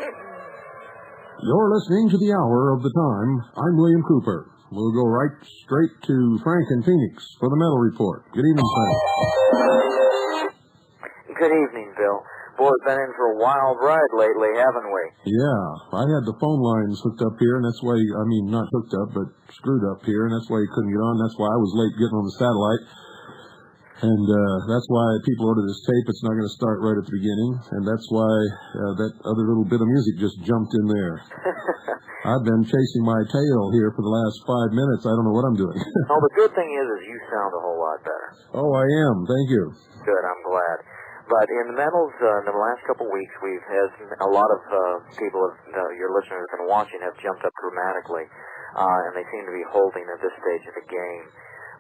You're listening to The Hour of the Time. I'm William Cooper. We'll go right straight to Frank in Phoenix for the Metal Report. Good evening, Frank. Good evening, Bill. Boy, we've been in for a wild ride lately, haven't we? Yeah, I had the phone lines hooked up here, and that's why, not hooked up, but screwed up here, and that's why you couldn't get on. That's why I was late getting on the satellite. And that's why people ordered this tape. It's not going to start right at the beginning, and that's why that other little bit of music just jumped in there. I've been chasing my tail here for the last 5 minutes. I don't know what I'm doing. Oh, the good thing is you sound a whole lot better. Oh, I am. Thank you. Good, I'm glad. But in the metals, in the last couple of weeks, we've had a lot of people, your listeners have been watching, have jumped up dramatically, and they seem to be holding at this stage of the game.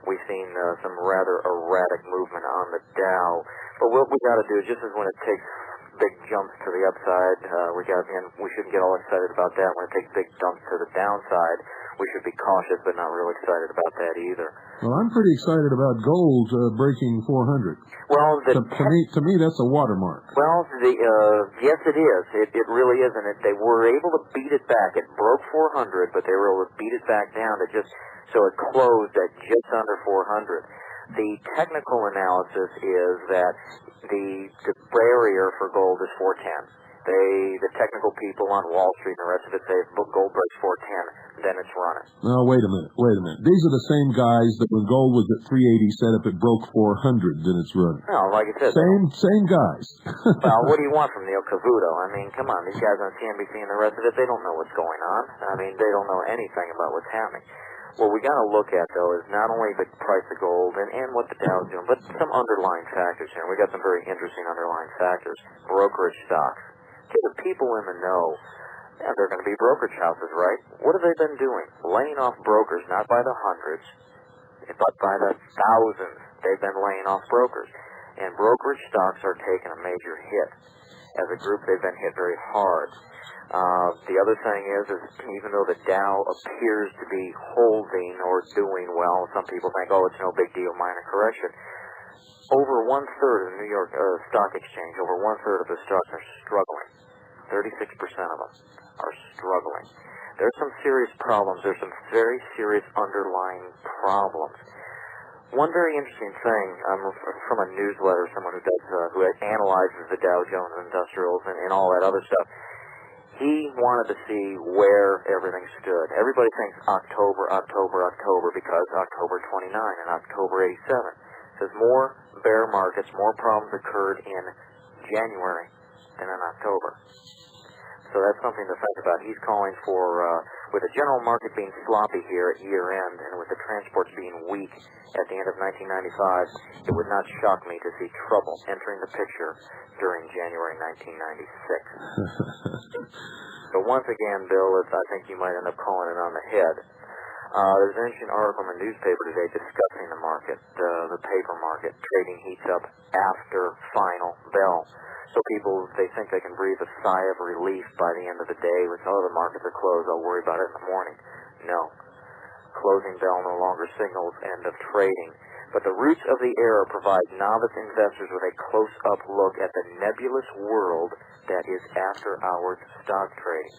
We've seen some rather erratic movement on the Dow. But what we got to do, just as when it takes big jumps to the upside, we shouldn't get all excited about that. When it takes big jumps to the downside, we should be cautious, but not real excited about that either. Well, I'm pretty excited about gold breaking 400. Well, to me, that's a watermark. Well, yes, it is. It really is, and they were able to beat it back. It broke 400, but they were able to beat it back down to so it closed at just under 400. The technical analysis is that the barrier for gold is 410. The technical people on Wall Street and the rest of it say if gold breaks 410, then it's running. No, wait a minute. These are the same guys that when gold was at 380 said if it broke 400, then it's running. No, like I said. Same guys. Well, what do you want from Neil Cavuto? I mean, come on, these guys on CNBC and the rest of it, they don't know what's going on. I mean, they don't know anything about what's happening. What we got to look at, though, is not only the price of gold and what the Dow's doing, but some underlying factors here. We got some very interesting underlying factors. Brokerage stocks. The people in the know, they're going to be brokerage houses, right? What have they been doing? Laying off brokers, not by the hundreds, but by the thousands. They've been laying off brokers. And brokerage stocks are taking a major hit. As a group, they've been hit very hard. The other thing is even though the Dow appears to be holding or doing well, some people think, it's no big deal, minor correction. Over 1/3 of the New York Stock Exchange, over 1/3 of the stocks are struggling. 36% of them are struggling. There's some serious problems. There's some very serious underlying problems. One very interesting thing from a newsletter, someone who analyzes the Dow Jones Industrials and all that other stuff. He wanted to see where everything stood. Everybody thinks October because October 29 and October 87. Says more bear markets, more problems occurred in January than in October. So that's something to think about. He's calling for, with the general market being sloppy here at year end and with the transports being weak at the end of 1995, it would not shock me to see trouble entering the picture during January 1996. So once again, Bill, I think you might end up calling it on the head. There's an interesting article in the newspaper today discussing the market, the paper market. Trading heats up after final bell. So people, they think they can breathe a sigh of relief by the end of the day with, the markets are closed, I'll worry about it in the morning. No. Closing bell no longer signals end of trading. But the roots of the error provide novice investors with a close-up look at the nebulous world that is after-hours stock trading.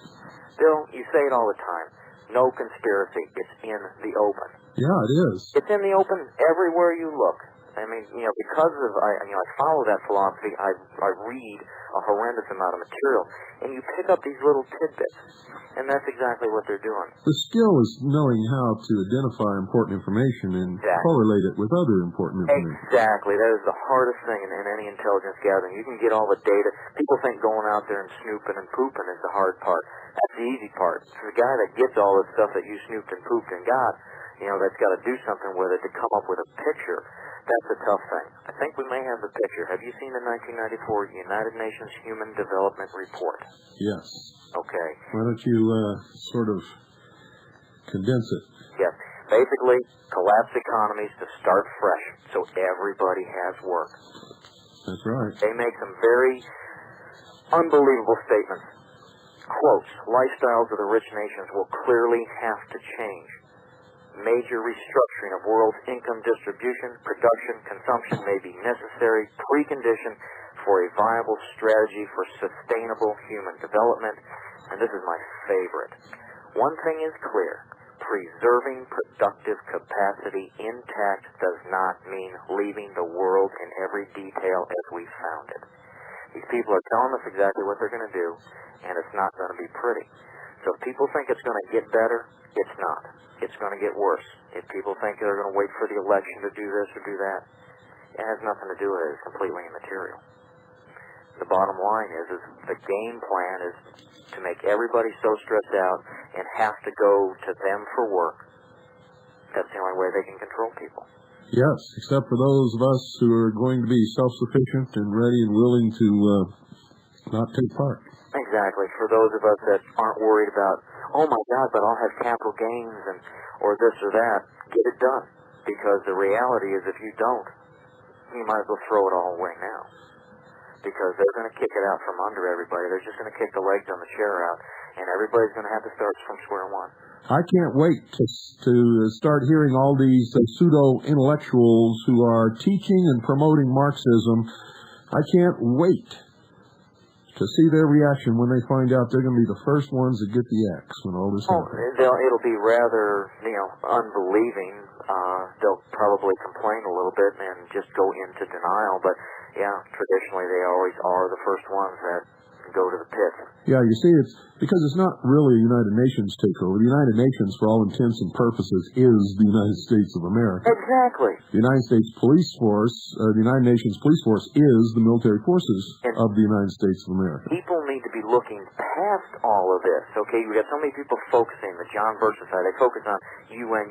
Bill, you say it all the time. No conspiracy. It's in the open. Yeah, it is. It's in the open everywhere you look. I mean, because of, I follow that philosophy, I read a horrendous amount of material, and you pick up these little tidbits, and that's exactly what they're doing. The skill is knowing how to identify important information and correlate it with other important information. Exactly. That is the hardest thing in any intelligence gathering. You can get all the data. People think going out there and snooping and pooping is the hard part. That's the easy part. So the guy that gets all the stuff that you snooped and pooped and got, that's got to do something with it to come up with a picture. That's a tough thing. I think we may have the picture. Have you seen the 1994 United Nations Human Development Report? Yes. Okay. Why don't you sort of condense it? Yes. Basically, collapse economies to start fresh so everybody has work. That's right. They make some very unbelievable statements. Quotes, lifestyles of the rich nations will clearly have to change. Major restructuring of world's income distribution, production, consumption may be necessary precondition for a viable strategy for sustainable human development. And this is my favorite. One thing is clear. Preserving productive capacity intact does not mean leaving the world in every detail as we found it. These people are telling us exactly what they're going to do, and it's not going to be pretty. So if people think it's going to get better, it's not. It's going to get worse. If people think they're going to wait for the election to do this or do that, it has nothing to do with it. It's completely immaterial. The bottom line is the game plan is to make everybody so stressed out and have to go to them for work. That's the only way they can control people. Yes, except for those of us who are going to be self-sufficient and ready and willing to not take part. Exactly. For those of us that aren't worried about, oh my God, but I'll have capital gains and or this or that, get it done. Because the reality is if you don't, you might as well throw it all away now. Because they're going to kick it out from under everybody. They're just going to kick the legs on the chair out, and everybody's going to have to start from square one. I can't wait to start hearing all these pseudo-intellectuals who are teaching and promoting Marxism. I can't wait to see their reaction when they find out they're going to be the first ones that get the X when all this happens. It'll be rather, unbelieving. They'll probably complain a little bit and just go into denial, but yeah, traditionally they always are the first ones that go to the pit. Yeah, you see, it's because it's not really a United Nations takeover. The United Nations, for all intents and purposes, is the United States of America. Exactly. The United States Police Force, the United Nations Police Force, is the military forces of the United States of America. People need to be looking past all of this. Okay, we got so many people focusing, the John Birch Society, they focus on UN.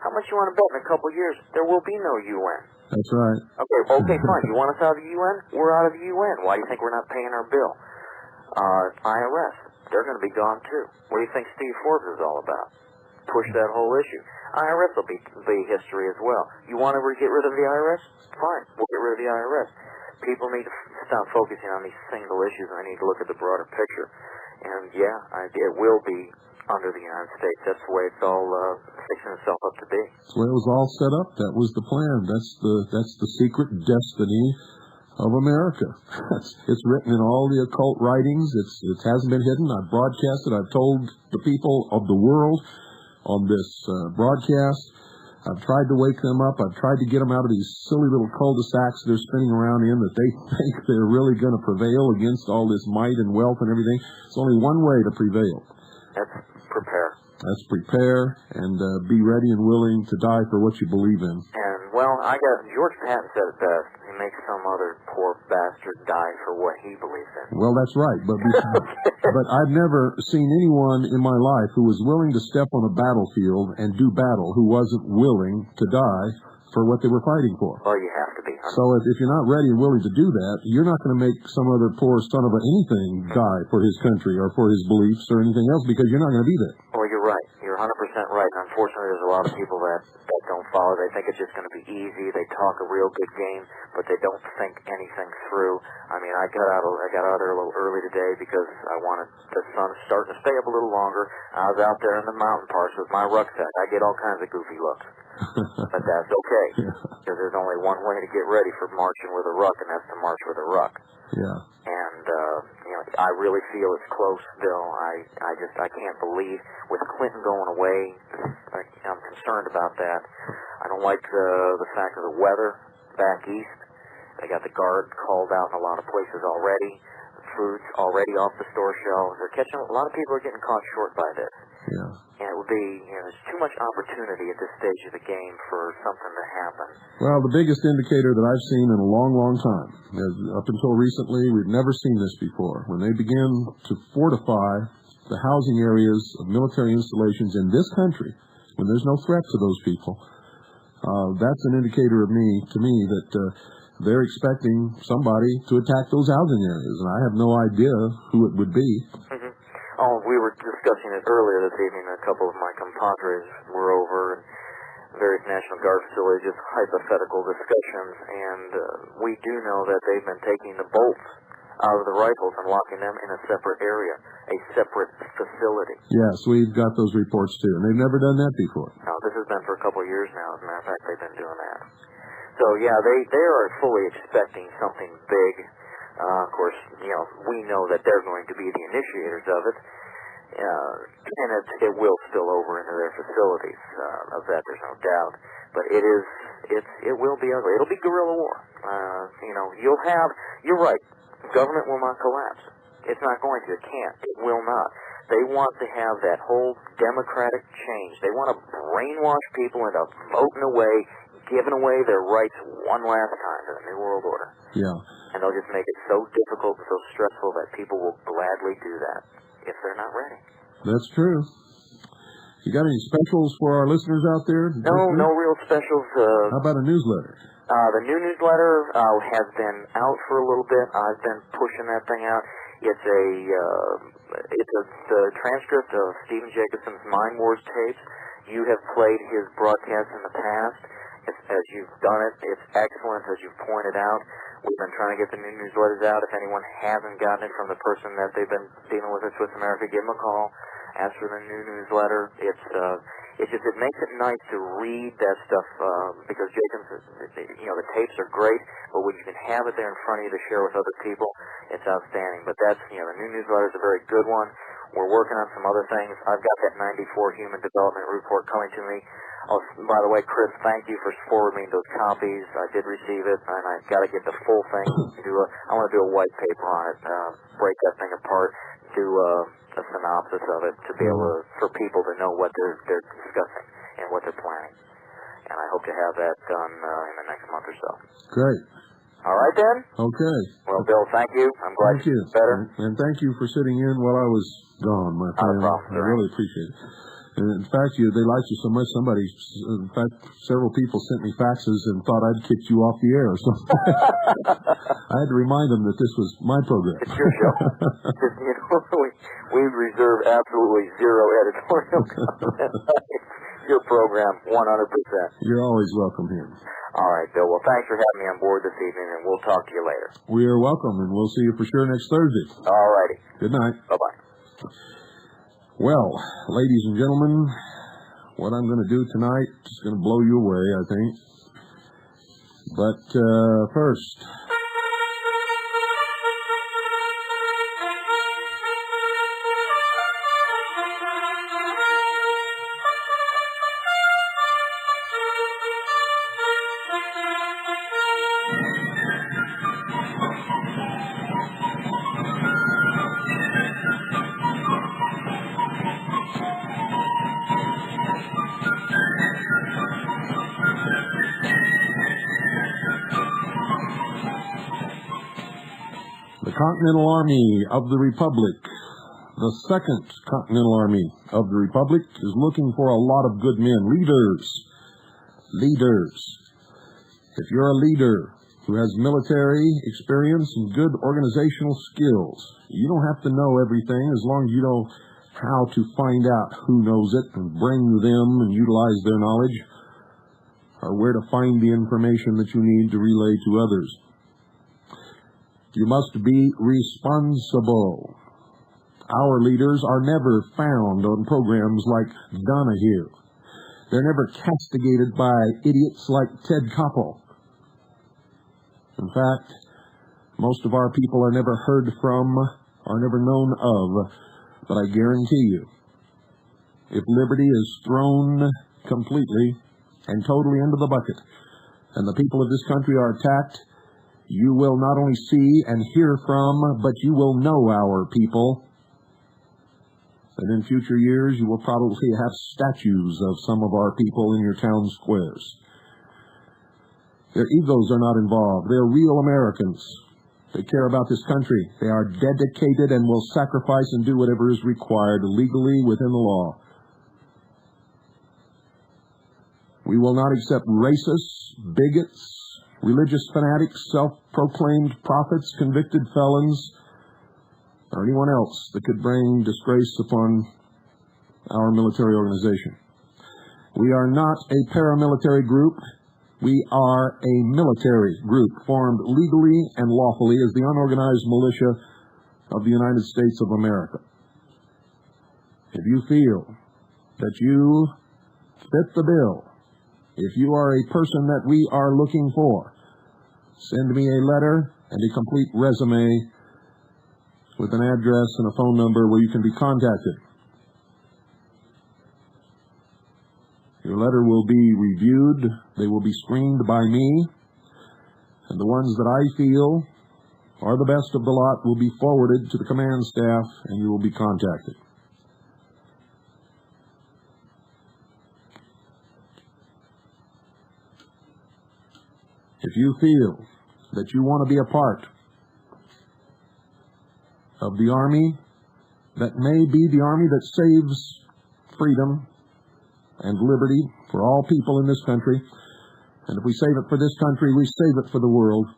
How much you want to bet in a couple of years there will be no UN? That's right. Okay, fine. You want us out of the UN? We're out of the UN. Why do you think we're not paying our bill? IRS, they're going to be gone too. What do you think Steve Forbes is all about? Push that whole issue. IRS will be history as well. You want to get rid of the IRS? Fine, we'll get rid of the IRS. People need to stop focusing on these single issues, and they need to look at the broader picture. And yeah, it will be under the United States. That's the way it's all fixing itself up to be. That's the way it was all set up. That was the plan. That's the secret destiny of America. It's written in all the occult writings. It hasn't been hidden. I've broadcasted. I've told the people of the world on this broadcast. I've tried to wake them up. I've tried to get them out of these silly little cul-de-sacs they're spinning around in that they think they're really going to prevail against all this might and wealth and everything. It's only one way to prevail. That's prepare. That's prepare and be ready and willing to die for what you believe in. And, George Patton said it best. He makes some other poor bastard die for what he believes in. Well, that's right. But I've never seen anyone in my life who was willing to step on a battlefield and do battle who wasn't willing to die for what they were fighting for. Well, you have to be. So if you're not ready and willing to do that, you're not going to make some other poor son of anything die for his country or for his beliefs or anything else because you're not going to be there. Well, you're right. You're 100% right. And unfortunately, there's a lot of people that don't follow. They think it's just going to be easy. They talk a real good game, but they don't think anything through. I mean, I got out there a little early today because I wanted the sun starting to stay up a little longer. I was out there in the mountain parts with my rucksack. I get all kinds of goofy looks. But that's okay, because there's only one way to get ready for marching with a ruck, and that's to march with a ruck. Yeah. And, I really feel it's close, Bill. I can't believe, with Clinton going away, I'm concerned about that. I don't like the fact of the weather back east. They got the guard called out in a lot of places already. Food's already off the store shelves. A lot of people are getting caught short by this. Yeah. And it would be, there's too much opportunity at this stage of the game for something to happen. Well, the biggest indicator that I've seen in a long, long time, up until recently, we've never seen this before. When they begin to fortify the housing areas of military installations in this country, when there's no threat to those people, that's an indicator to me that they're expecting somebody to attack those housing areas, and I have no idea who it would be. Mm-hmm. Oh, we were discussing it earlier this evening. A couple of my compadres were over and various National Guard facilities, just hypothetical discussions, and we do know that they've been taking the bolts out of the rifles and locking them in a separate area, a separate facility. Yes, we've got those reports too, and they've never done that before. No, this has been for a couple of years now. As a matter of fact, they've been doing that. So, yeah, they are fully expecting something big. Of course, we know that they're going to be the initiators of it. And it will spill over into their facilities. Of that, there's no doubt. But it will be ugly. It'll be guerrilla war. You're right. Government will not collapse. It's not going to. It can't. It will not. They want to have that whole democratic change. They want to brainwash people into voting away, giving away their rights one last time to the New World Order. Yeah. And they'll just make it so difficult and so stressful that people will gladly do that if they're not ready. That's true. You got any specials for our listeners out there? No real specials. How about a newsletter? The new newsletter has been out for a little bit. I've been pushing that thing out. It's the transcript of Stephen Jacobson's Mind Wars tapes. You have played his broadcasts in the past. As you've done it, it's excellent, as you've pointed out. We've been trying to get the new newsletters out. If anyone hasn't gotten it from the person that they've been dealing with at Swiss America, give them a call. Ask for the new newsletter. It makes it nice to read that stuff because the tapes are great, but when you can have it there in front of you to share with other people, it's outstanding. But that's the new newsletter is a very good one. We're working on some other things. I've got that 94 Human Development Report coming to me. Oh, by the way, Chris, thank you for forwarding me those copies. I did receive it, and I've got to get the full thing. I want to do a white paper on it, break that thing apart, do a synopsis of it to be able for people to know what they're discussing and what they're planning. And I hope to have that done in the next month or so. Great. All right, then? Okay. Well, Bill, thank you. I'm glad you're better. And thank you for sitting in while I was gone, my friend. Not a problem, I really appreciate it. And in fact, they liked you so much, several people sent me faxes and thought I'd kicked you off the air or something. I had to remind them that this was my program. It's your show. We reserve absolutely zero editorial comment. Your program, 100%. You're always welcome here. All right, Bill. Well, thanks for having me on board this evening, and we'll talk to you later. We are welcome, and we'll see you for sure next Thursday. All righty. Good night. Bye-bye. Well, ladies and gentlemen, what I'm going to do tonight is going to blow you away, I think. But first... Continental Army of the Republic, the Second Continental Army of the Republic, is looking for a lot of good men, leaders. If you're a leader who has military experience and good organizational skills, you don't have to know everything as long as you know how to find out who knows it and bring them and utilize their knowledge, or where to find the information that you need to relay to others. You must be responsible. Our leaders are never found on programs like Donahue. They're never castigated by idiots like Ted Koppel. In fact, most of our people are never heard from or never known of. But I guarantee you, if liberty is thrown completely and totally into the bucket, and the people of this country are attacked, you will not only see and hear from, but you will know our people. And in future years, you will probably have statues of some of our people in your town squares. Their egos are not involved. They're real Americans. They care about this country. They are dedicated and will sacrifice and do whatever is required legally within the law. We will not accept racists, bigots, religious fanatics, self-proclaimed prophets, convicted felons, or anyone else that could bring disgrace upon our military organization. We are not a paramilitary group. We are a military group formed legally and lawfully as the unorganized militia of the United States of America. If you feel that you fit the bill If you are a person that we are looking for, send me a letter and a complete resume with an address and a phone number where you can be contacted. Your letter will be reviewed. They will be screened by me, and the ones that I feel are the best of the lot will be forwarded to the command staff, and you will be contacted. If you feel that you want to be a part of the Army that may be the Army that saves freedom and liberty for all people in this country, and if we save it for this country, we save it for the world,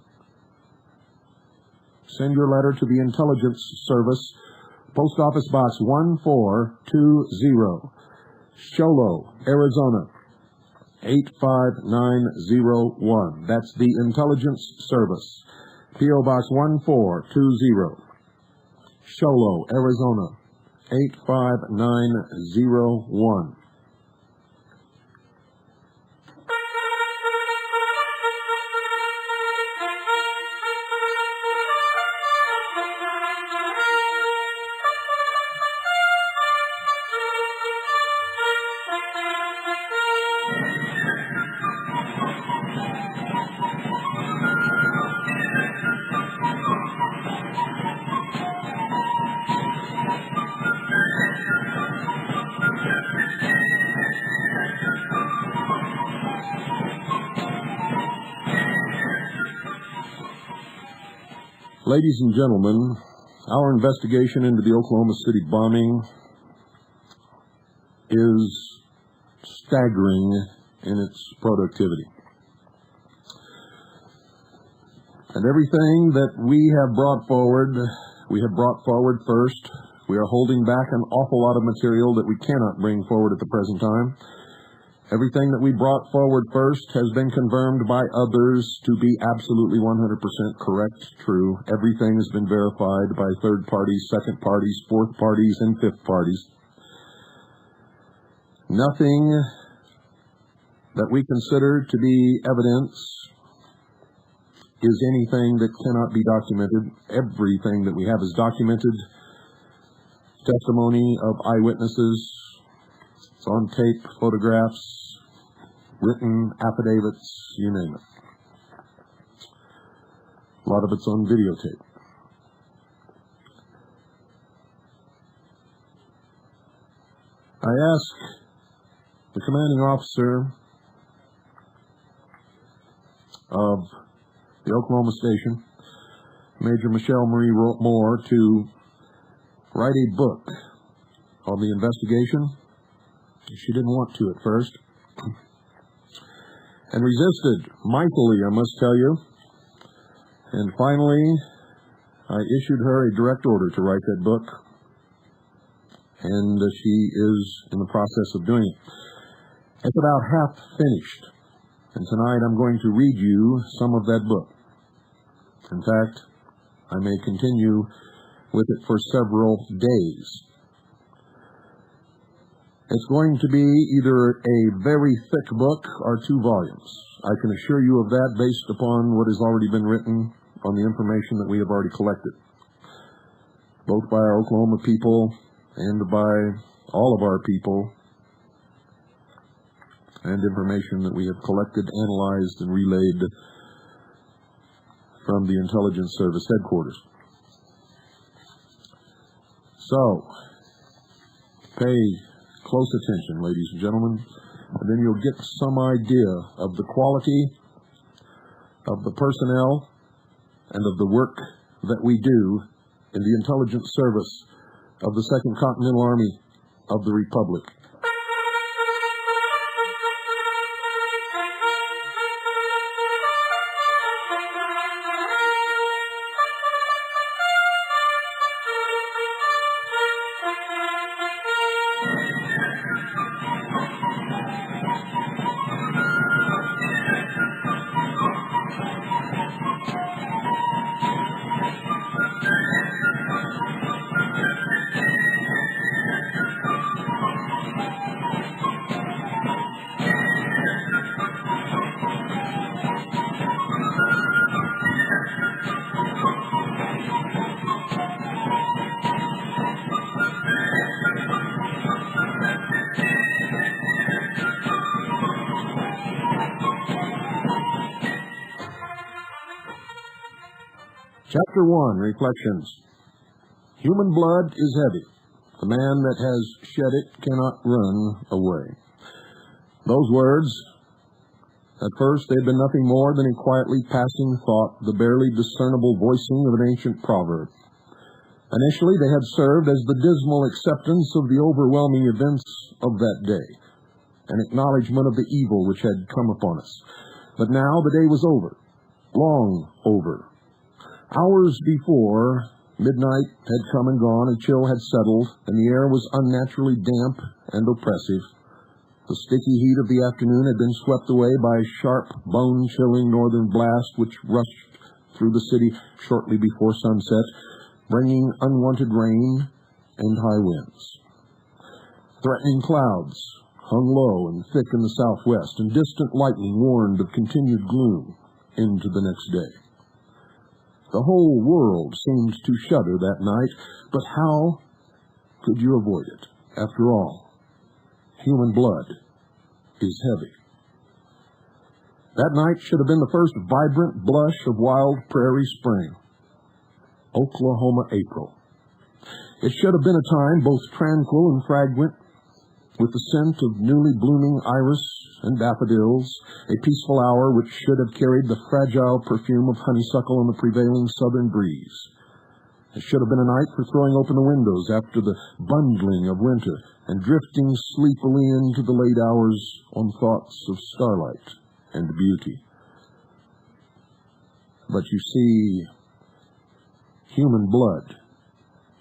send your letter to the Intelligence Service, Post Office Box 1420, Sholo, Arizona, 85901. That's the Intelligence Service. P.O. Box 1420, Sholo, Arizona, 85901. Ladies and gentlemen, our investigation into the Oklahoma City bombing is staggering in its productivity. And everything that we have brought forward first. We are holding back an awful lot of material that we cannot bring forward at the present time. Everything that we brought forward first has been confirmed by others to be absolutely 100% correct, true. Everything has been verified by third parties, second parties, fourth parties, and fifth parties. Nothing that we consider to be evidence is anything that cannot be documented. Everything that we have is documented. Testimony of eyewitnesses. It's on tape, photographs, written affidavits, you name it. A lot of it's on videotape. I ask the commanding officer of the Oklahoma Station, Major Michele Moore, to write a book on the investigation. She didn't want to at first, and resisted mightily, I must tell you. And finally, I issued her a direct order to write that book, and she is in the process of doing it. It's about half finished, and tonight I'm going to read you some of that book. In fact, I may continue with it for several days. It's going to be either a very thick book or 2 volumes. I can assure you of that based upon what has already been written on the information that we have already collected, both by our Oklahoma people and by all of our people, and information that we have collected, analyzed, and relayed from the Intelligence Service headquarters. So, pay close attention, ladies and gentlemen, and then you'll get some idea of the quality of the personnel and of the work that we do in the Intelligence Service of the 2nd Continental Army of the Republic. Chapter 1, Reflections. Human blood is heavy. The man that has shed it cannot run away. Those words, at first they had been nothing more than a quietly passing thought, the barely discernible voicing of an ancient proverb. Initially they had served as the dismal acceptance of the overwhelming events of that day, an acknowledgment of the evil which had come upon us. But now the day was over, long over. Hours before, midnight had come and gone, a chill had settled, and the air was unnaturally damp and oppressive. The sticky heat of the afternoon had been swept away by a sharp, bone-chilling northern blast which rushed through the city shortly before sunset, bringing unwanted rain and high winds. Threatening clouds hung low and thick in the southwest, and distant lightning warned of continued gloom into the next day. The whole world seemed to shudder that night, but how could you avoid it? After all, human blood is heavy. That night should have been the first vibrant blush of wild prairie spring. Oklahoma April. It should have been a time both tranquil and fragrant, with the scent of newly blooming iris and daffodils, a peaceful hour which should have carried the fragile perfume of honeysuckle in the prevailing southern breeze. It should have been a night for throwing open the windows after the bundling of winter and drifting sleepily into the late hours on thoughts of starlight and beauty. But you see, human blood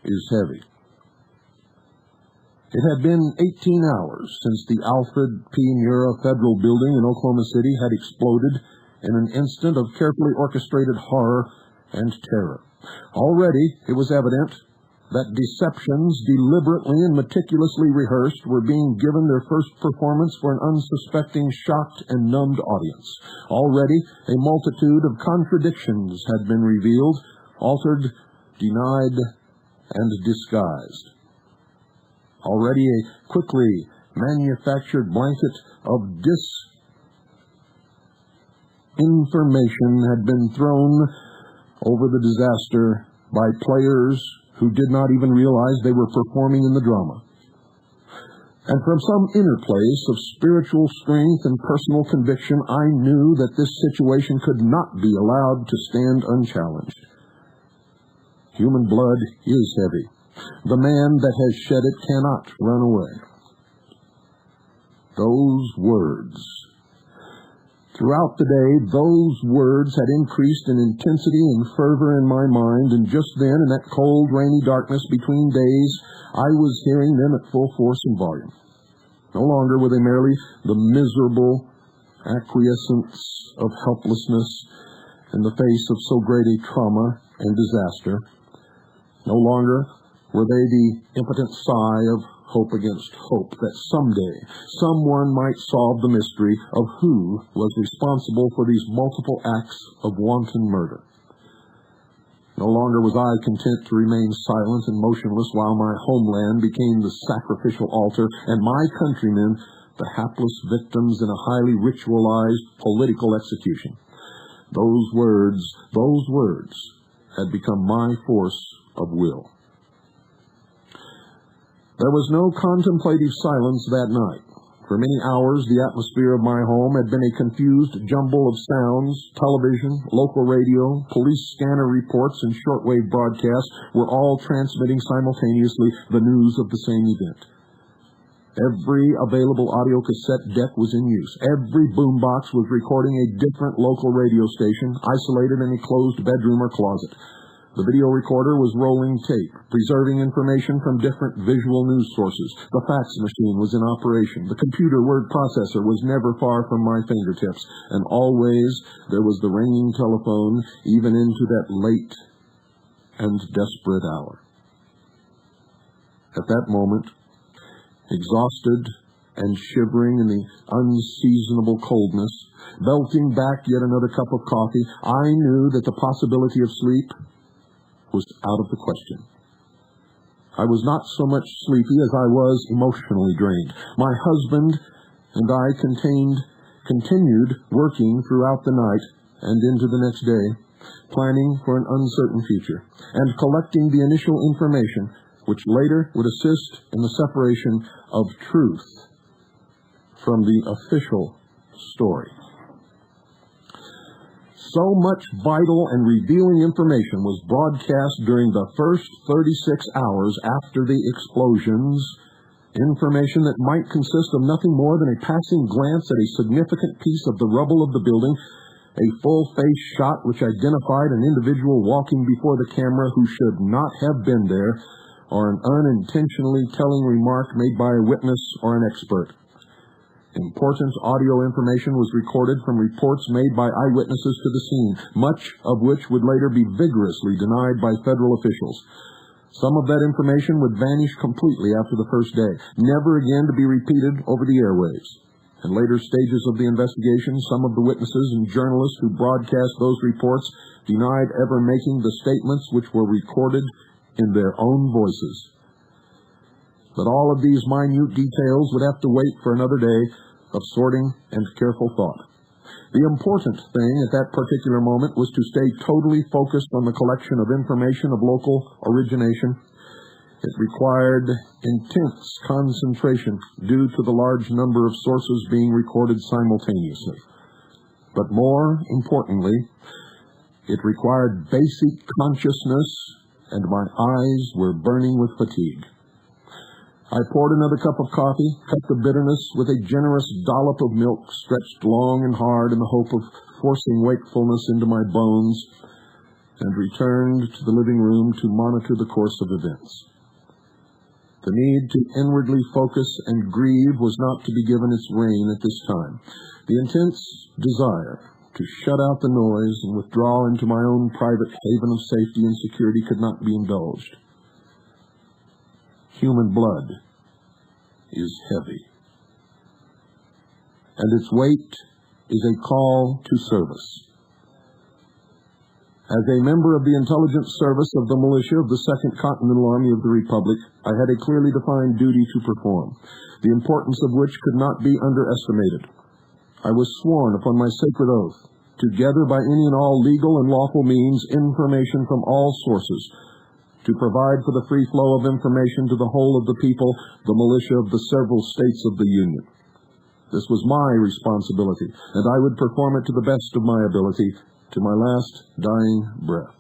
is heavy. It had been 18 hours since the Alfred P. Murrah Federal Building in Oklahoma City had exploded in an instant of carefully orchestrated horror and terror. Already, it was evident that deceptions deliberately and meticulously rehearsed were being given their first performance for an unsuspecting, shocked, and numbed audience. Already, a multitude of contradictions had been revealed, altered, denied, and disguised. Already a quickly manufactured blanket of disinformation had been thrown over the disaster by players who did not even realize they were performing in the drama. And from some inner place of spiritual strength and personal conviction, I knew that this situation could not be allowed to stand unchallenged. Human blood is heavy. The man that has shed it cannot run away. Those words. Throughout the day, those words had increased in intensity and fervor in my mind, and just then, in that cold, rainy darkness between days, I was hearing them at full force and volume. No longer were they merely the miserable acquiescence of helplessness in the face of so great a trauma and disaster. No longer were they the impotent sigh of hope against hope that someday someone might solve the mystery of who was responsible for these multiple acts of wanton murder. No longer was I content to remain silent and motionless while my homeland became the sacrificial altar and my countrymen the hapless victims in a highly ritualized political execution. Those words had become my force of will. There was no contemplative silence that night. For many hours, the atmosphere of my home had been a confused jumble of sounds. Television, local radio, police scanner reports, and shortwave broadcasts were all transmitting simultaneously the news of the same event. Every available audio cassette deck was in use. Every boombox was recording a different local radio station, isolated in a closed bedroom or closet. The video recorder was rolling tape, preserving information from different visual news sources. The fax machine was in operation. The computer word processor was never far from my fingertips. And always there was the ringing telephone, even into that late and desperate hour. At that moment, exhausted and shivering in the unseasonable coldness, belting back yet another cup of coffee, I knew that the possibility of sleep was out of the question. I was not so much sleepy as I was emotionally drained. My husband and I continued working throughout the night and into the next day. planning for an uncertain future, and collecting the initial information which later would assist in the separation of truth from the official story. So much vital and revealing information was broadcast during the first 36 hours after the explosions, information that might consist of nothing more than a passing glance at a significant piece of the rubble of the building, a full-face shot which identified an individual walking before the camera who should not have been there, or an unintentionally telling remark made by a witness or an expert. Important audio information was recorded from reports made by eyewitnesses to the scene, much of which would later be vigorously denied by federal officials. Some of that information would vanish completely after the first day, never again to be repeated over the airwaves. In later stages of the investigation, some of the witnesses and journalists who broadcast those reports denied ever making the statements which were recorded in their own voices. But all of these minute details would have to wait for another day of sorting and careful thought. The important thing at that particular moment was to stay totally focused on the collection of information of local origination. It required intense concentration due to the large number of sources being recorded simultaneously. But more importantly, it required basic consciousness, and my eyes were burning with fatigue. I poured another cup of coffee, cut the bitterness with a generous dollop of milk, stretched long and hard in the hope of forcing wakefulness into my bones, and returned to the living room to monitor the course of events. The need to inwardly focus and grieve was not to be given its rein at this time. The intense desire to shut out the noise and withdraw into my own private haven of safety and security could not be indulged. Human blood is heavy, and its weight is a call to service. As a member of the intelligence service of the militia of the 2nd Continental Army of the Republic, I had a clearly defined duty to perform, the importance of which could not be underestimated. I was sworn upon my sacred oath to gather by any and all legal and lawful means information from all sources, to provide for the free flow of information to the whole of the people, the militia of the several states of the Union. This was my responsibility, and I would perform it to the best of my ability, to my last dying breath.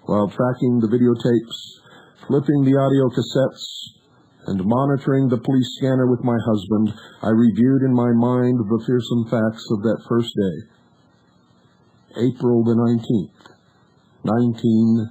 While tracking the videotapes, flipping the audio cassettes, and monitoring the police scanner with my husband, I reviewed in my mind the fearsome facts of that first day. April the 19th, 1995.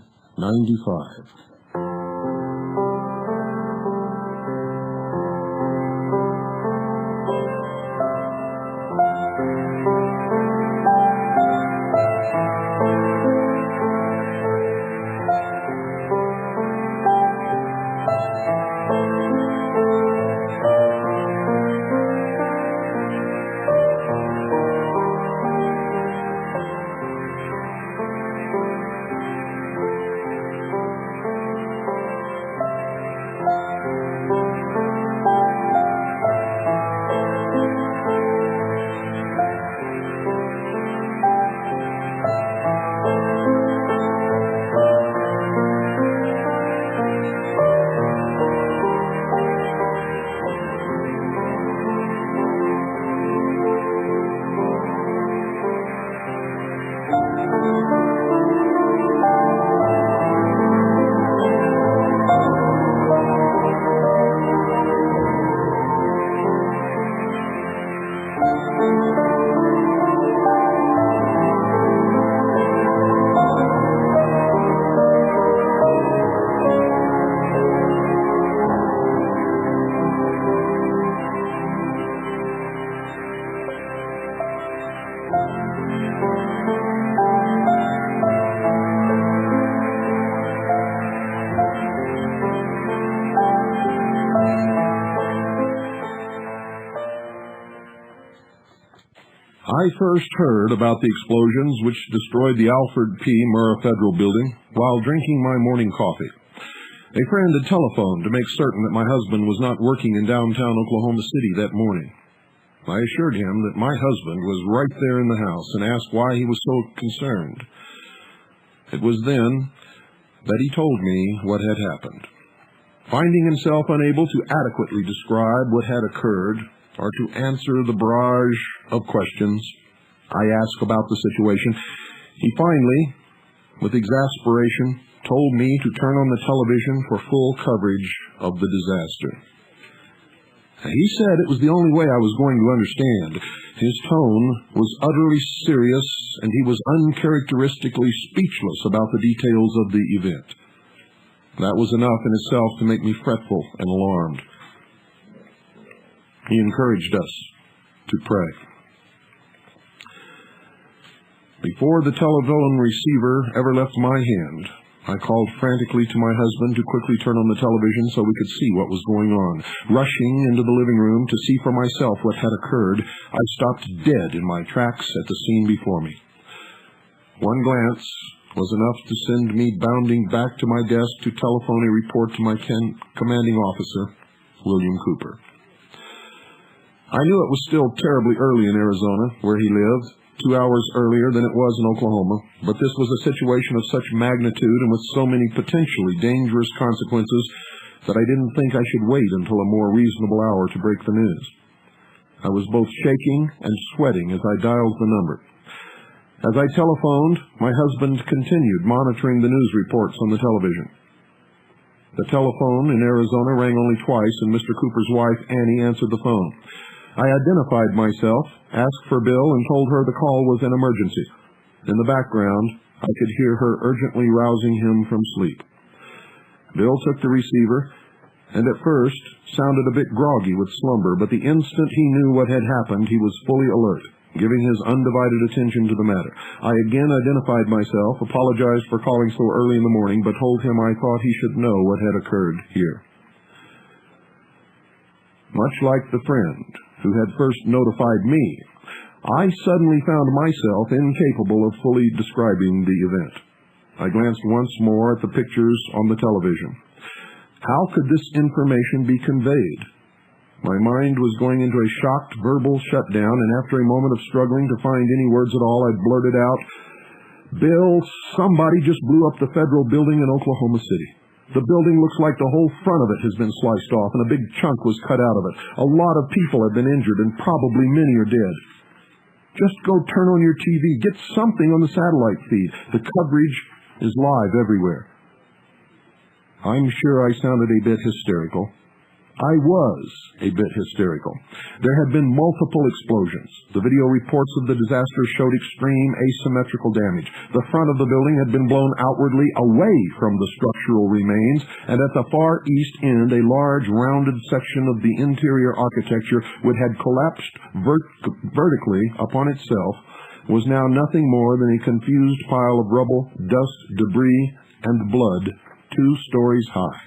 I first heard about the explosions which destroyed the Alfred P. Murrah Federal Building while drinking my morning coffee. A friend had telephoned to make certain that my husband was not working in downtown Oklahoma City that morning. I assured him that my husband was right there in the house and asked why he was so concerned. It was then that he told me what had happened. Finding himself unable to adequately describe what had occurred or to answer the barrage of questions I asked about the situation, he finally, with exasperation, told me to turn on the television for full coverage of the disaster. He said it was the only way I was going to understand. His tone was utterly serious, and he was uncharacteristically speechless about the details of the event. That was enough in itself to make me fretful and alarmed. He encouraged us to pray. Before the telephone receiver ever left my hand, I called frantically to my husband to quickly turn on the television so we could see what was going on. Rushing into the living room to see for myself what had occurred, I stopped dead in my tracks at the scene before me. One glance was enough to send me bounding back to my desk to telephone a report to my commanding officer, William Cooper. I knew it was still terribly early in Arizona, where he lived, 2 hours earlier than it was in Oklahoma, but this was a situation of such magnitude and with so many potentially dangerous consequences that I didn't think I should wait until a more reasonable hour to break the news. I was both shaking and sweating as I dialed the number. As I telephoned, my husband continued monitoring the news reports on the television. The telephone in Arizona rang only twice, and Mr. Cooper's wife, Annie, answered the phone. I identified myself, asked for Bill, and told her the call was an emergency. In the background, I could hear her urgently rousing him from sleep. Bill took the receiver, and at first sounded a bit groggy with slumber, but the instant he knew what had happened, he was fully alert, giving his undivided attention to the matter. I again identified myself, apologized for calling so early in the morning, but told him I thought he should know what had occurred here. Much like the friend who had first notified me, I suddenly found myself incapable of fully describing the event. I glanced once more at the pictures on the television. How could this information be conveyed? My mind was going into a shocked verbal shutdown, and after a moment of struggling to find any words at all, I blurted out, "Bill, somebody just blew up the federal building in Oklahoma City. The building looks like the whole front of it has been sliced off, and a big chunk was cut out of it. A lot of people have been injured, and probably many are dead. Just go turn on your TV. Get something on the satellite feed. The coverage is live everywhere." I'm sure I sounded a bit hysterical. I was a bit hysterical. There had been multiple explosions. The video reports of the disaster showed extreme asymmetrical damage. The front of the building had been blown outwardly away from the structural remains, and at the far east end, a large rounded section of the interior architecture, which had collapsed vertically upon itself, was now nothing more than a confused pile of rubble, dust, debris, and blood 2 stories high.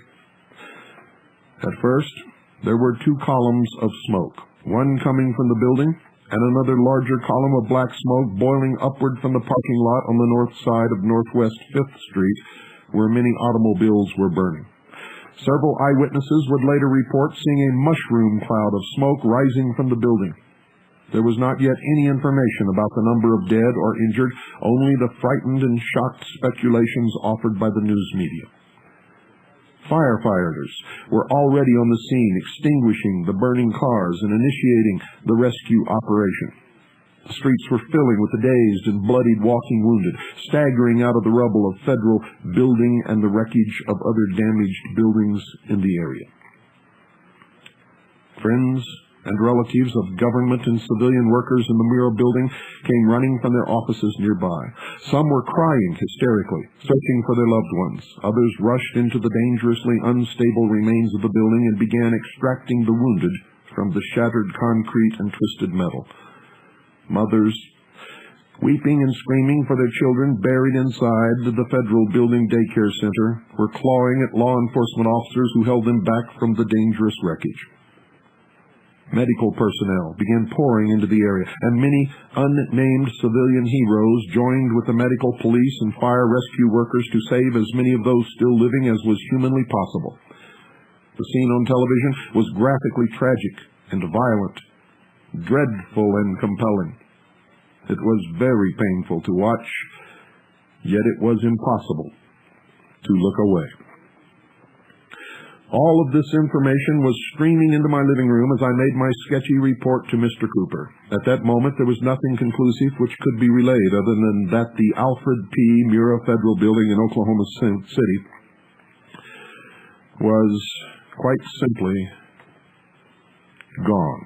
At first, there were 2 columns of smoke, one coming from the building and another larger column of black smoke boiling upward from the parking lot on the north side of Northwest 5th Street, where many automobiles were burning. Several eyewitnesses would later report seeing a mushroom cloud of smoke rising from the building. There was not yet any information about the number of dead or injured, only the frightened and shocked speculations offered by the news media. Firefighters were already on the scene, extinguishing the burning cars and initiating the rescue operation. The streets were filling with the dazed and bloodied walking wounded, staggering out of the rubble of federal building and the wreckage of other damaged buildings in the area. Friends and relatives of government and civilian workers in the Miro building came running from their offices nearby. Some were crying hysterically, searching for their loved ones. Others rushed into the dangerously unstable remains of the building and began extracting the wounded from the shattered concrete and twisted metal. Mothers, weeping and screaming for their children buried inside the federal building daycare center, were clawing at law enforcement officers who held them back from the dangerous wreckage. Medical personnel began pouring into the area, and many unnamed civilian heroes joined with the medical police and fire rescue workers to save as many of those still living as was humanly possible. The scene on television was graphically tragic and violent, dreadful and compelling. It was very painful to watch, yet it was impossible to look away. All of this information was streaming into my living room as I made my sketchy report to Mr. Cooper. At that moment, there was nothing conclusive which could be relayed other than that the Alfred P. Murrah Federal Building in Oklahoma City was quite simply gone.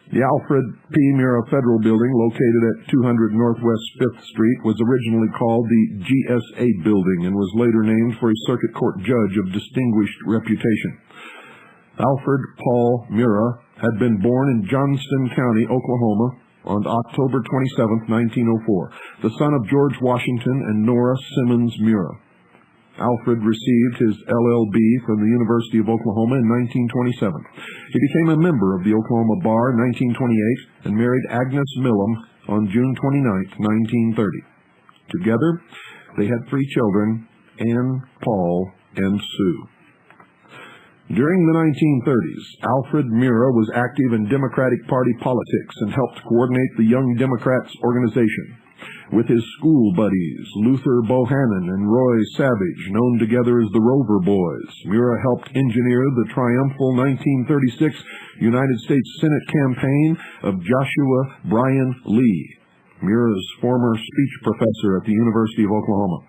The Alfred P. Murrah Federal Building, located at 200 Northwest 5th Street, was originally called the GSA Building and was later named for a circuit court judge of distinguished reputation. Alfred Paul Murrah had been born in Johnston County, Oklahoma, on October 27, 1904, the son of George Washington and Nora Simmons Murrah. Alfred received his LL.B. from the University of Oklahoma in 1927. He became a member of the Oklahoma Bar in 1928 and married Agnes Millam on June 29, 1930. Together, they had 3 children, Ann, Paul, and Sue. During the 1930s, Alfred Murrah was active in Democratic Party politics and helped coordinate the Young Democrats organization. With his school buddies, Luther Bohannon and Roy Savage, known together as the Rover Boys, Murrah helped engineer the triumphal 1936 United States Senate campaign of Joshua Bryan Lee, Murrah's former speech professor at the University of Oklahoma.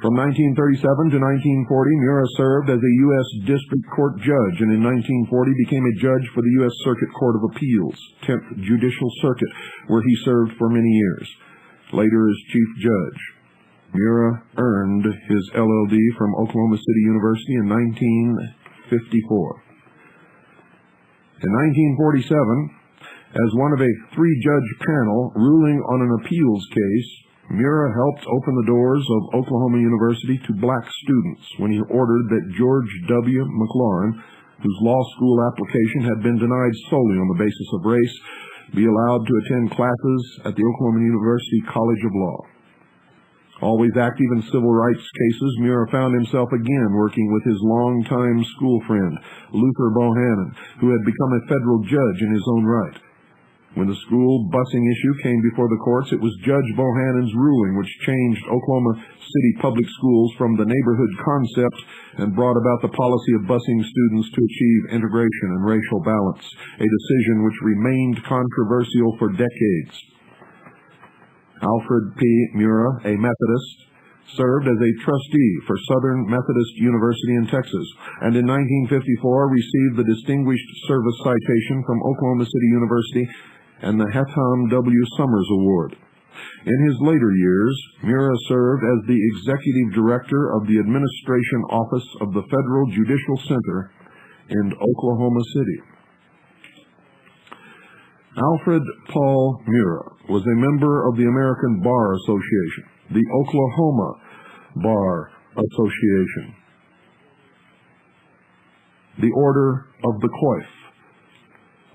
From 1937 to 1940, Murrah served as a U.S. District Court judge, and in 1940 became a judge for the U.S. Circuit Court of Appeals, 10th Judicial Circuit, where he served for many years. Later as chief judge. Murrah earned his LL.D. from Oklahoma City University in 1954. In 1947, as one of a 3-judge panel ruling on an appeals case, Murrah helped open the doors of Oklahoma University to black students when he ordered that George W. McLaurin, whose law school application had been denied solely on the basis of race, be allowed to attend classes at the Oklahoma University College of Law. Always active in civil rights cases, Murrah found himself again working with his longtime school friend, Luther Bohannon, who had become a federal judge in his own right. When the school busing issue came before the courts, it was Judge Bohannon's ruling which changed Oklahoma City public schools from the neighborhood concept and brought about the policy of busing students to achieve integration and racial balance, a decision which remained controversial for decades. Alfred P. Murrah, a Methodist, served as a trustee for Southern Methodist University in Texas, and in 1954 received the Distinguished Service Citation from Oklahoma City University and the Hetham W. Summers Award. In his later years, Murrah served as the executive director of the Administration Office of the Federal Judicial Center in Oklahoma City. Alfred Paul Murrah was a member of the American Bar Association, the Oklahoma Bar Association, the Order of the Coif,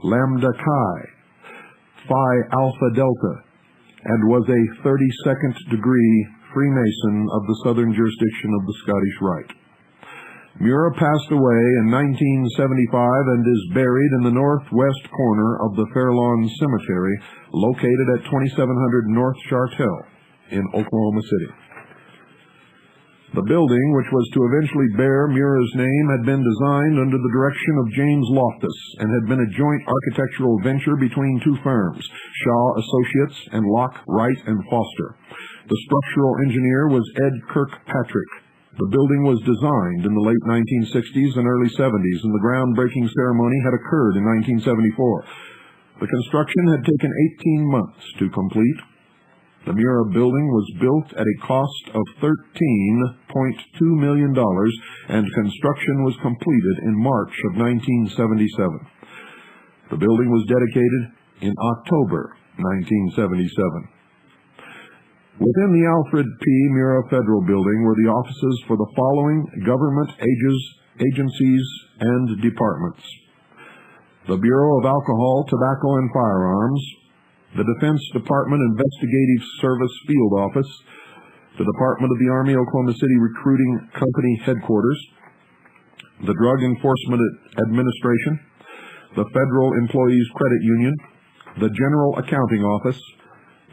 Lambda Chi, Phi Alpha Delta, and was a 32nd degree Freemason of the Southern jurisdiction of the Scottish Rite. Murrah passed away in 1975 and is buried in the northwest corner of the Fairlawn Cemetery, located at 2700 North Chartel in Oklahoma City. The building, which was to eventually bear Murrah's name, had been designed under the direction of James Loftus and had been a joint architectural venture between 2 firms, Shaw Associates and Locke, Wright and Foster. The structural engineer was Ed Kirkpatrick. The building was designed in the late 1960s and early 70s, and the groundbreaking ceremony had occurred in 1974. The construction had taken 18 months to complete. The Murrah building was built at a cost of $13.2 million, and construction was completed in March of 1977. The building was dedicated in October 1977. Within the Alfred P. Murrah Federal Building were the offices for the following government agencies and departments: the Bureau of Alcohol, Tobacco, and Firearms, the Defense Department Investigative Service Field Office, the Department of the Army Oklahoma City Recruiting Company Headquarters, the Drug Enforcement Administration, the Federal Employees Credit Union, the General Accounting Office,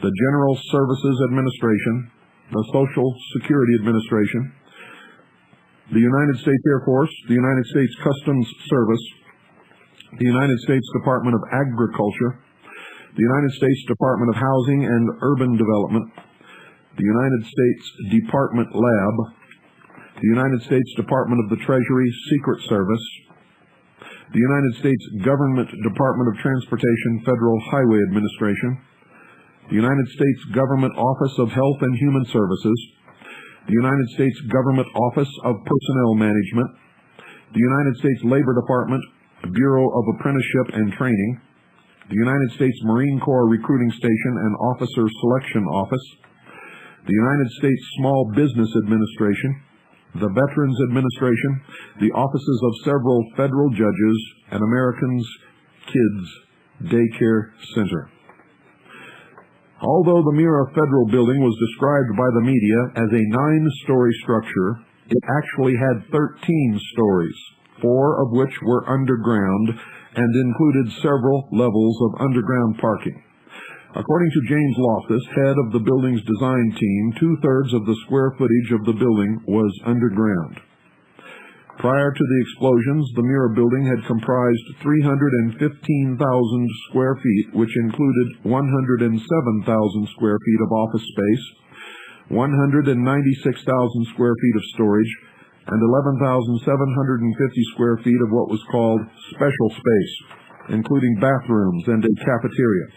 the General Services Administration, the Social Security Administration, the United States Air Force, the United States Customs Service, the United States Department of Agriculture, the United States Department of Housing and Urban Development, the United States Department Lab, the United States Department of the Treasury Secret Service, the United States Government Department of Transportation Federal Highway Administration, the United States Government Office of Health and Human Services, the United States Government Office of Personnel Management, the United States Labor Department, Bureau of Apprenticeship and Training, the United States Marine Corps Recruiting Station and Officer Selection Office, the United States Small Business Administration, the Veterans Administration, the offices of several federal judges, and Americans Kids Daycare Center. Although the Mira Federal Building was described by the media as a 9-story structure, it actually had 13 stories, 4 of which were underground and included several levels of underground parking. According to James Loftus, head of the building's design team, 2/3 of the square footage of the building was underground. Prior to the explosions, the Mira building had comprised 315,000 square feet, which included 107,000 square feet of office space, 196,000 square feet of storage, and 11,750 square feet of what was called special space, including bathrooms and a cafeteria.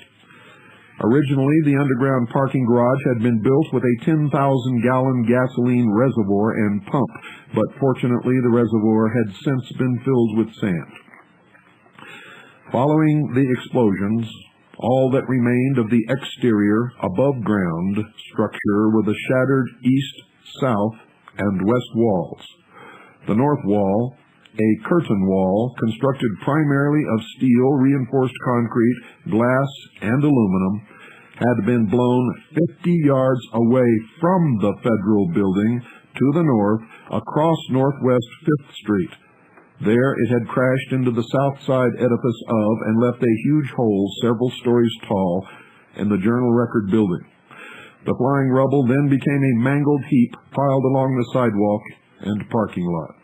Originally, the underground parking garage had been built with a 10,000-gallon gasoline reservoir and pump, but fortunately the reservoir had since been filled with sand. Following the explosions, all that remained of the exterior, above-ground structure were the shattered east, south, and west walls. The north wall, a curtain wall constructed primarily of steel, reinforced concrete, glass, and aluminum, had been blown 50 yards away from the federal building to the north across Northwest 5th Street. There it had crashed into the south side edifice of and left a huge hole several stories tall in the Journal-Record building. The flying rubble then became a mangled heap piled along the sidewalk and parking lot.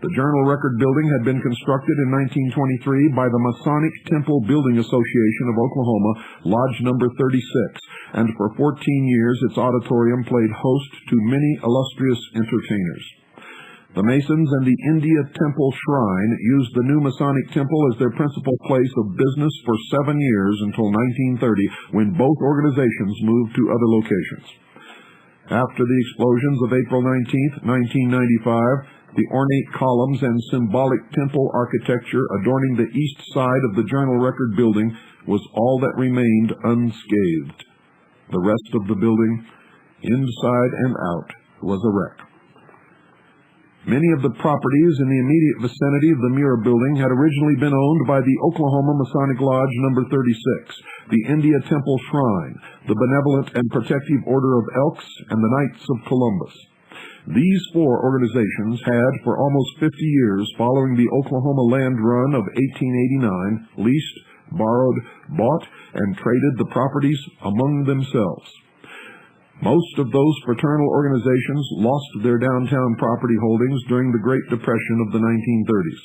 The Journal-Record building had been constructed in 1923 by the Masonic Temple Building Association of Oklahoma, Lodge Number 36, and for 14 years its auditorium played host to many illustrious entertainers. The Masons and the India Temple Shrine used the new Masonic Temple as their principal place of business for 7 years until 1930, when both organizations moved to other locations. After the explosions of April 19, 1995, the ornate columns and symbolic temple architecture adorning the east side of the Journal-Record building was all that remained unscathed. The rest of the building, inside and out, was a wreck. Many of the properties in the immediate vicinity of the Mira building had originally been owned by the Oklahoma Masonic Lodge Number 36, the India Temple Shrine, the Benevolent and Protective Order of Elks, and the Knights of Columbus. These 4 organizations had, for almost 50 years following the Oklahoma Land Run of 1889, leased, borrowed, bought, and traded the properties among themselves. Most of those fraternal organizations lost their downtown property holdings during the Great Depression of the 1930s.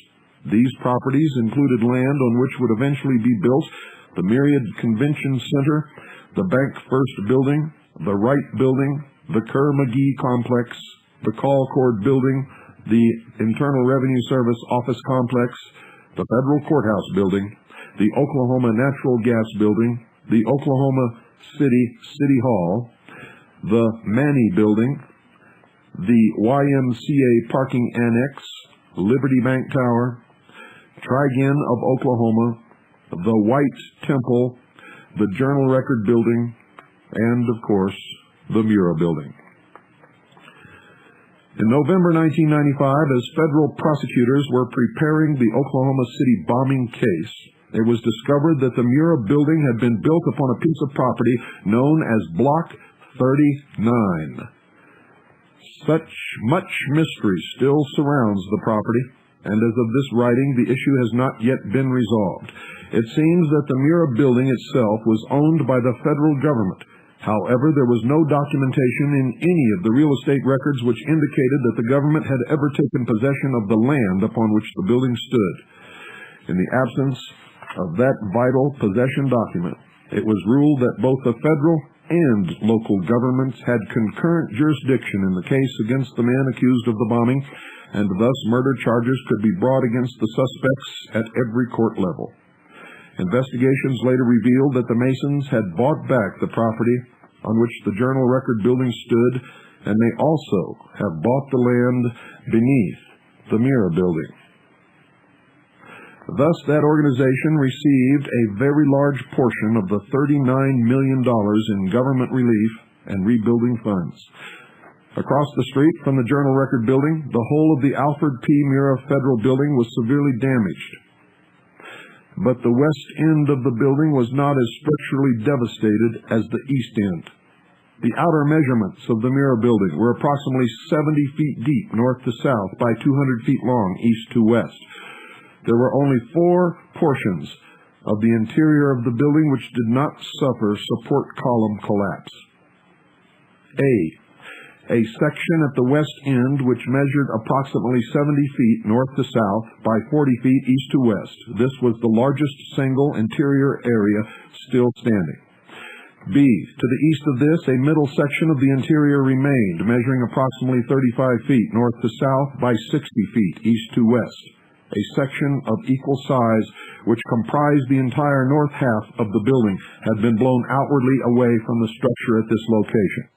These properties included land on which would eventually be built the Myriad Convention Center, the Bank First Building, the Wright Building, the Kerr-McGee Complex, the Colcord Building, the Internal Revenue Service Office Complex, the Federal Courthouse Building, the Oklahoma Natural Gas Building, the Oklahoma City Hall, the Manny Building, the YMCA Parking Annex, Liberty Bank Tower, Trigen of Oklahoma, the White Temple, the Journal-Record Building, and, of course, the Mira Building. In November 1995, as federal prosecutors were preparing the Oklahoma City bombing case, it was discovered that the Mira building had been built upon a piece of property known as Block 39. Much mystery still surrounds the property, and as of this writing, the issue has not yet been resolved. It seems that the Mira building itself was owned by the federal government. However, there was no documentation in any of the real estate records which indicated that the government had ever taken possession of the land upon which the building stood. In the absence of that vital possession document, it was ruled that both the federal and local governments had concurrent jurisdiction in the case against the man accused of the bombing, and thus murder charges could be brought against the suspects at every court level. Investigations later revealed that the Masons had bought back the property on which the Journal Record building stood, and they also have bought the land beneath the Mira building. Thus, that organization received a very large portion of the $39 million in government relief and rebuilding funds. Across the street from the Journal Record building, the whole of the Alfred P. Mira Federal Building was severely damaged. But the west end of the building was not as structurally devastated as the east end. The outer measurements of the Mira building were approximately 70 feet deep north to south by 200 feet long east to west. There were only 4 portions of the interior of the building which did not suffer support column collapse. A section at the west end which measured approximately 70 feet north to south by 40 feet east to west. This was the largest single interior area still standing. B, to the east of this, a middle section of the interior remained, measuring approximately 35 feet north to south by 60 feet east to west. A section of equal size, which comprised the entire north half of the building, had been blown outwardly away from the structure at this location.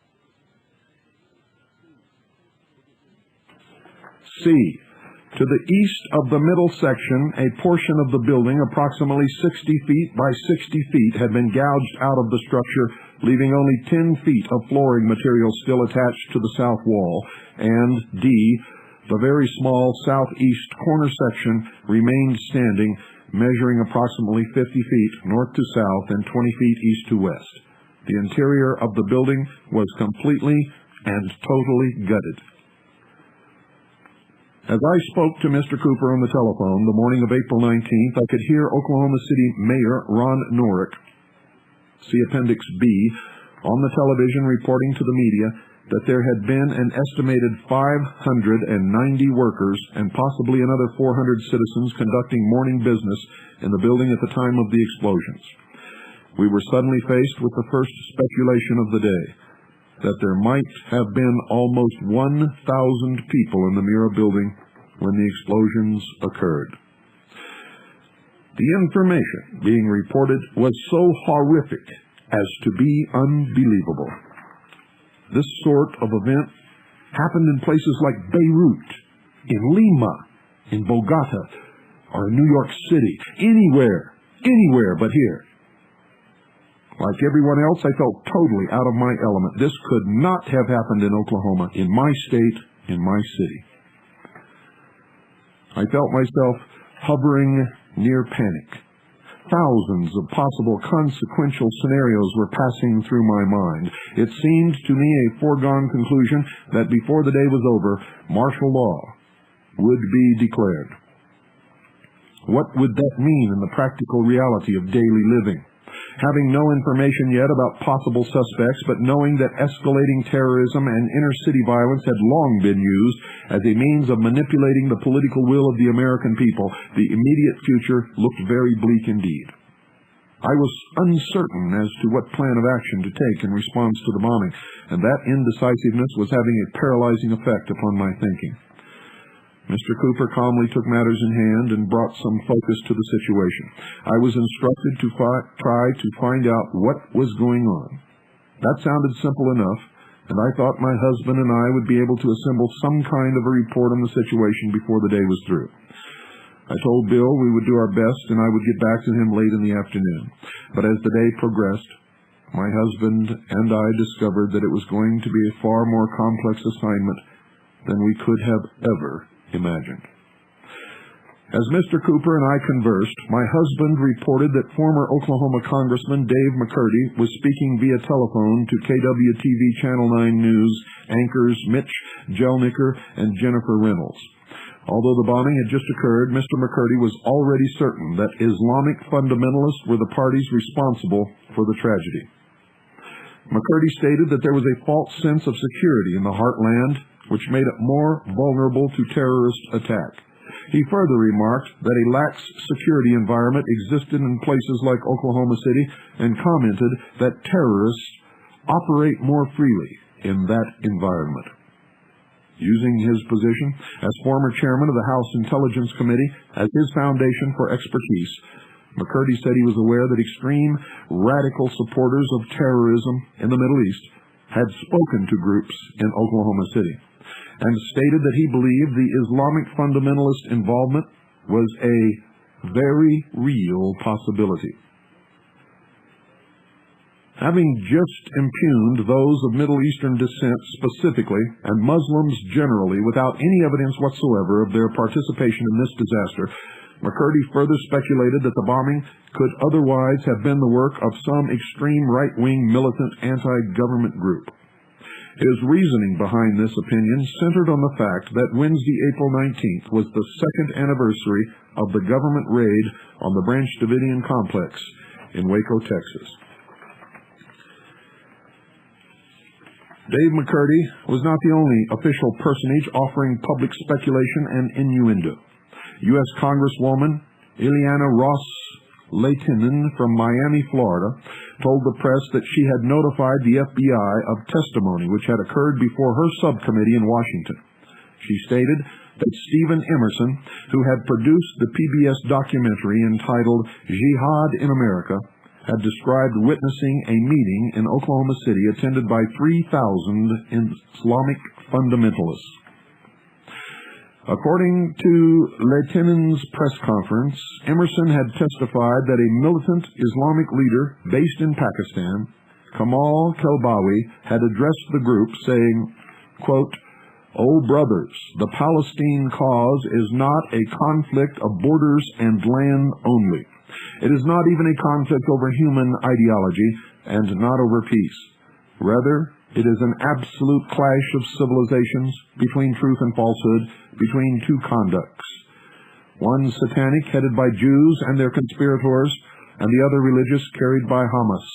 C. To the east of the middle section, a portion of the building, approximately 60 feet by 60 feet, had been gouged out of the structure, leaving only 10 feet of flooring material still attached to the south wall. And D. The very small southeast corner section remained standing, measuring approximately 50 feet north to south and 20 feet east to west. The interior of the building was completely and totally gutted. As I spoke to Mr. Cooper on the telephone the morning of April 19th, I could hear Oklahoma City Mayor Ron Norick, see Appendix B, on the television reporting to the media that there had been an estimated 590 workers and possibly another 400 citizens conducting morning business in the building at the time of the explosions. We were suddenly faced with the first speculation of the day, that there might have been almost 1,000 people in the Mira building when the explosions occurred. The information being reported was so horrific as to be unbelievable. This sort of event happened in places like Beirut, in Lima, in Bogota, or in New York City, anywhere but here. Like everyone else, I felt totally out of my element. This could not have happened in Oklahoma, in my state, in my city. I felt myself hovering near panic. Thousands of possible consequential scenarios were passing through my mind. It seemed to me a foregone conclusion that before the day was over, martial law would be declared. What would that mean in the practical reality of daily living? Having no information yet about possible suspects, but knowing that escalating terrorism and inner-city violence had long been used as a means of manipulating the political will of the American people, the immediate future looked very bleak indeed. I was uncertain as to what plan of action to take in response to the bombing, and that indecisiveness was having a paralyzing effect upon my thinking. Mr. Cooper calmly took matters in hand and brought some focus to the situation. I was instructed to try to find out what was going on. That sounded simple enough, and I thought my husband and I would be able to assemble some kind of a report on the situation before the day was through. I told Bill we would do our best and I would get back to him late in the afternoon. But as the day progressed, my husband and I discovered that it was going to be a far more complex assignment than we could have ever imagined. As Mr. Cooper and I conversed, my husband reported that former Oklahoma Congressman Dave McCurdy was speaking via telephone to KWTV Channel 9 News anchors Mitch Jelniker and Jennifer Reynolds. Although the bombing had just occurred, Mr. McCurdy was already certain that Islamic fundamentalists were the parties responsible for the tragedy. McCurdy stated that there was a false sense of security in the heartland, which made it more vulnerable to terrorist attack. He further remarked that a lax security environment existed in places like Oklahoma City and commented that terrorists operate more freely in that environment. Using his position as former chairman of the House Intelligence Committee as his foundation for expertise, McCurdy said he was aware that extreme radical supporters of terrorism in the Middle East had spoken to groups in Oklahoma City, and stated that he believed the Islamic fundamentalist involvement was a very real possibility. Having just impugned those of Middle Eastern descent specifically, and Muslims generally, without any evidence whatsoever of their participation in this disaster, McCurdy further speculated that the bombing could otherwise have been the work of some extreme right-wing militant anti-government group. His reasoning behind this opinion centered on the fact that Wednesday, April 19th, was the second anniversary of the government raid on the Branch Davidian complex in Waco, Texas. Dave McCurdy was not the only official personage offering public speculation and innuendo. U.S. Congresswoman Ileana Ross Lehtinen from Miami, Florida, told the press that she had notified the FBI of testimony which had occurred before her subcommittee in Washington. She stated that Stephen Emerson, who had produced the PBS documentary entitled Jihad in America, had described witnessing a meeting in Oklahoma City attended by 3,000 Islamic fundamentalists. According to Lehtinen's press conference, Emerson had testified that a militant Islamic leader based in Pakistan, Kamal Kelbawi, had addressed the group saying, quote, "O brothers, the Palestine cause is not a conflict of borders and land only. It is not even a conflict over human ideology and not over peace. Rather, it is an absolute clash of civilizations between truth and falsehood, between two conducts. One satanic, headed by Jews and their conspirators, and the other religious, carried by Hamas,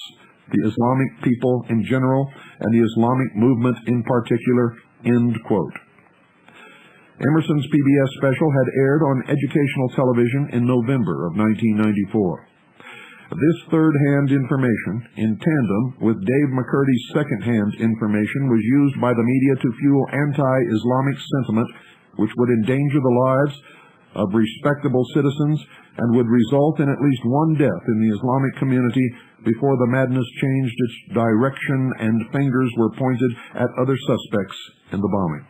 the Islamic people in general, and the Islamic movement in particular." End quote. Emerson's PBS special had aired on educational television in November of 1994. This third-hand information, in tandem with Dave McCurdy's second-hand information, was used by the media to fuel anti-Islamic sentiment which would endanger the lives of respectable citizens and would result in at least one death in the Islamic community before the madness changed its direction and fingers were pointed at other suspects in the bombing.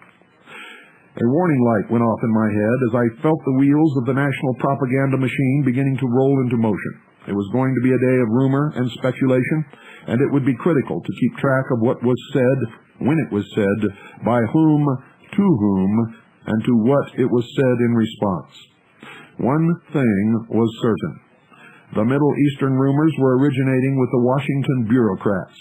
A warning light went off in my head as I felt the wheels of the national propaganda machine beginning to roll into motion. It was going to be a day of rumor and speculation, and it would be critical to keep track of what was said, when it was said, by whom, to whom, and to what it was said in response. One thing was certain. The Middle Eastern rumors were originating with the Washington bureaucrats.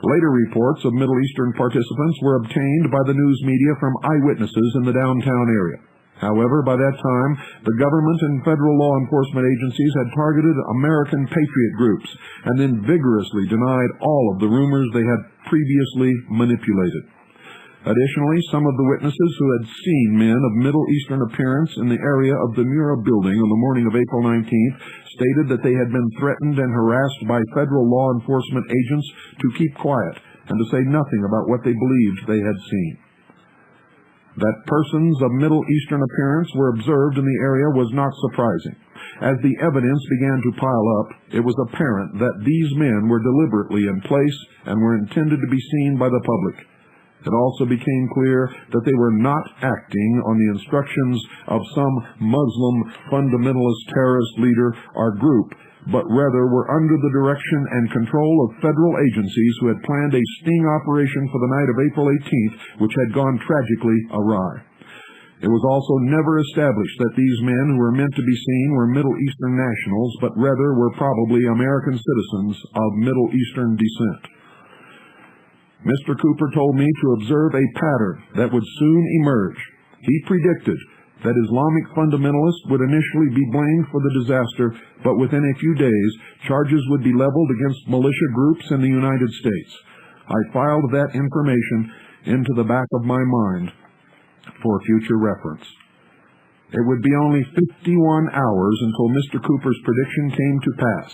Later reports of Middle Eastern participants were obtained by the news media from eyewitnesses in the downtown area. However, by that time, the government and federal law enforcement agencies had targeted American patriot groups and then vigorously denied all of the rumors they had previously manipulated. Additionally, some of the witnesses who had seen men of Middle Eastern appearance in the area of the Mura building on the morning of April 19th stated that they had been threatened and harassed by federal law enforcement agents to keep quiet and to say nothing about what they believed they had seen. That persons of Middle Eastern appearance were observed in the area was not surprising. As the evidence began to pile up, it was apparent that these men were deliberately in place and were intended to be seen by the public. It also became clear that they were not acting on the instructions of some Muslim fundamentalist terrorist leader or group, but rather were under the direction and control of federal agencies who had planned a sting operation for the night of April 18th, which had gone tragically awry. It was also never established that these men who were meant to be seen were Middle Eastern nationals, but rather were probably American citizens of Middle Eastern descent. Mr. Cooper told me to observe a pattern that would soon emerge. He predicted that Islamic fundamentalists would initially be blamed for the disaster, but within a few days, charges would be leveled against militia groups in the United States. I filed that information into the back of my mind for future reference. It would be only 51 hours until Mr. Cooper's prediction came to pass,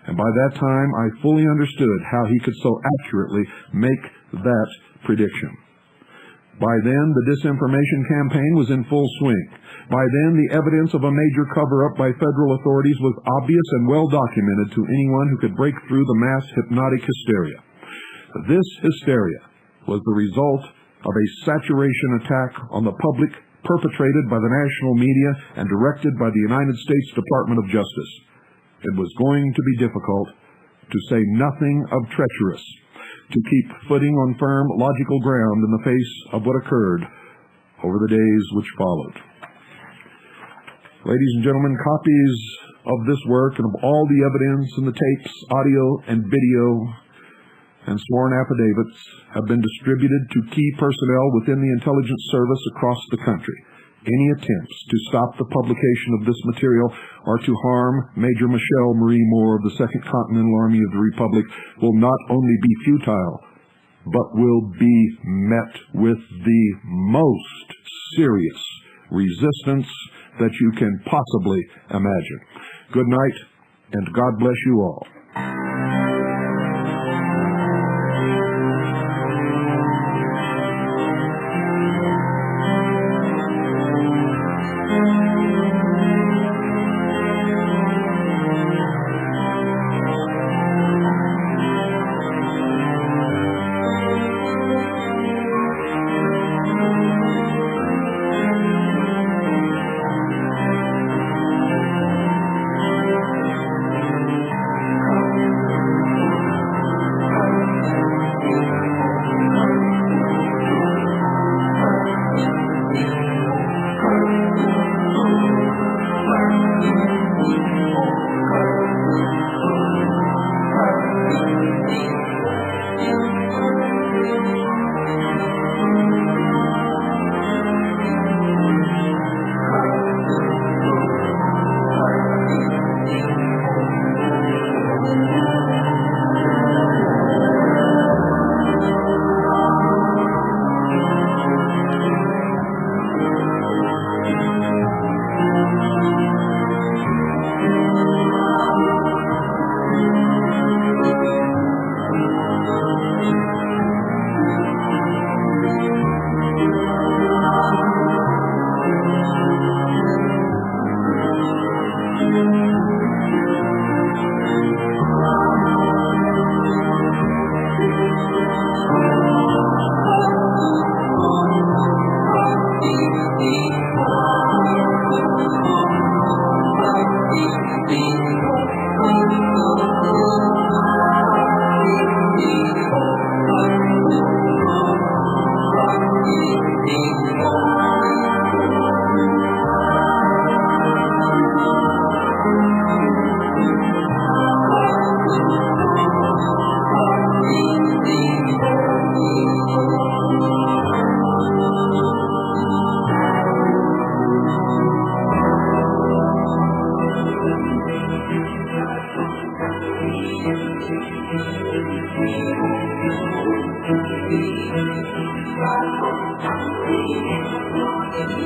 and by that time I fully understood how he could so accurately make that prediction. By then, the disinformation campaign was in full swing. By then, the evidence of a major cover-up by federal authorities was obvious and well documented to anyone who could break through the mass hypnotic hysteria. This hysteria was the result of a saturation attack on the public perpetrated by the national media and directed by the United States Department of Justice. It was going to be difficult, to say nothing of treacherous, to keep footing on firm, logical ground in the face of what occurred over the days which followed. Ladies and gentlemen, copies of this work and of all the evidence and the tapes, audio and video, and sworn affidavits have been distributed to key personnel within the intelligence service across the country. Any attempts to stop the publication of this material or to harm Major Michele Moore of the 2nd Continental Army of the Republic will not only be futile, but will be met with the most serious resistance that you can possibly imagine. Good night, and God bless you all.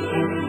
Thank you.